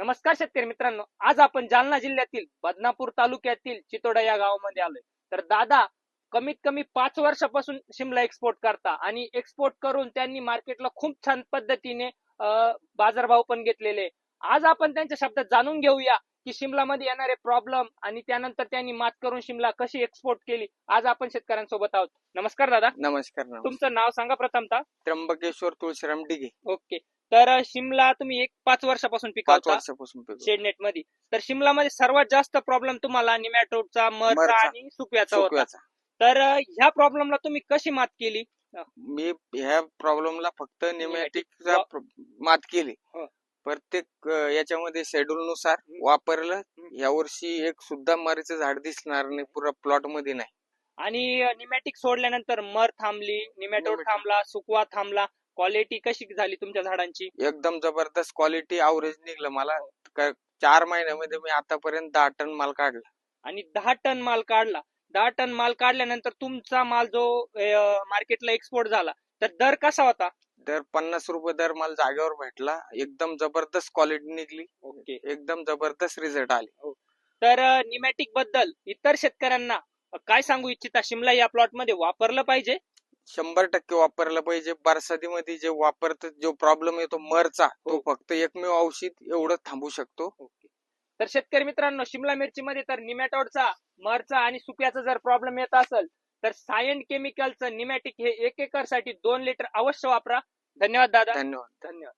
नमस्कार शेतकरी मित्रांनो, आज आपण जालना जिल्ह्यातील बदनापूर तालुक्यातील चितोडा या गावामध्ये आलोय. तर दादा कमीत कमी 5 वर्षापासून शिमला एक्सपोर्ट करता आणि एक्सपोर्ट करून त्यांनी मार्केटला खूप छान पद्धतीने बाजारभाव पण घेतलेले. आज आपण त्यांच्या शब्दात जाणून घेऊया की शिमलामध्ये येणारे प्रॉब्लेम आणि त्यानंतर त्यांनी मात करून शिमला कशी एक्सपोर्ट केली. आज आपण शेतकऱ्यांसोबत आहोत. नमस्कार दादा. नमस्कार. तुमचं नाव सांगा प्रथमतः. त्र्यंबकेश्वर तुळशीराम डिगे. ओके. तर शिमला तुम्ही 5 वर्षापासून 5 पिकवता वर्षापासून पिकवतो. शेडनेट मध्ये. तर शिमलामध्ये सर्वात जास्त प्रॉब्लेम तुम्हाला निमॅटोडचा, मरचा मरचा, आणि सुकव्याचा होता. सुकव्याचा. तर ह्या प्रॉब्लेमला तुम्ही कशी मात केली? मी ह्या प्रॉब्लेमला फक्त निमॅटिकचा वा- मात केली. हो. प्रत्येक याच्यामध्ये शेड्यूल नुसार वापरलं. यावर्षी एक सुद्धा मरीचं झाड दिसणार नाही पुरा प्लॉट मध्ये नाही. आणि निमॅटिक सोडल्यानंतर मर थांबली, निमॅटोड निमॅटिक. थांबला, सुकवा थांबला. क्वालिटी कशी झाली तुमच्या झाडांची? एकदम जबरदस्त क्वालिटी अवरेज निघलं मला. 4 महिन्यामध्ये मी आतापर्यंत 10 टन माल काढला. आणि 10 टन माल काढला. 10 टन माल काढल्यानंतर तुमचा माल जो मार्केटला एक्सपोर्ट झाला, तर दर कसा होता? दर 50 रुपये दर मला जागेवर भेटला. एकदम जबरदस्त क्वालिटी निघली. ओके. एकदम जबरदस्त रिझल्ट आले. तर निमॅटिक बद्दल इतर शेतकऱ्यांना काय सांगू इच्छिता? शिमला या प्लॉट मध्ये वापरलं पाहिजे? 100% वापरलं पाहिजे. बरसातीमध्ये जे वापरतात जो प्रॉब्लेम येतो मरचा, तो फक्त एकमेव औषध एवढं थांबू शकतो. ओके. तर शेतकरी मित्रांनो, शिमला मिरची मध्ये तर निमॅटोडचा, मरचा आणि सुक्याचा जर प्रॉब्लेम येत असेल तर सायंट केमिकलचं निमॅटिक हे 1 एकर साठी 2 लिटर अवश्य वापरा. धन्यवाद दादा. धन्यवाद. धन्यवाद.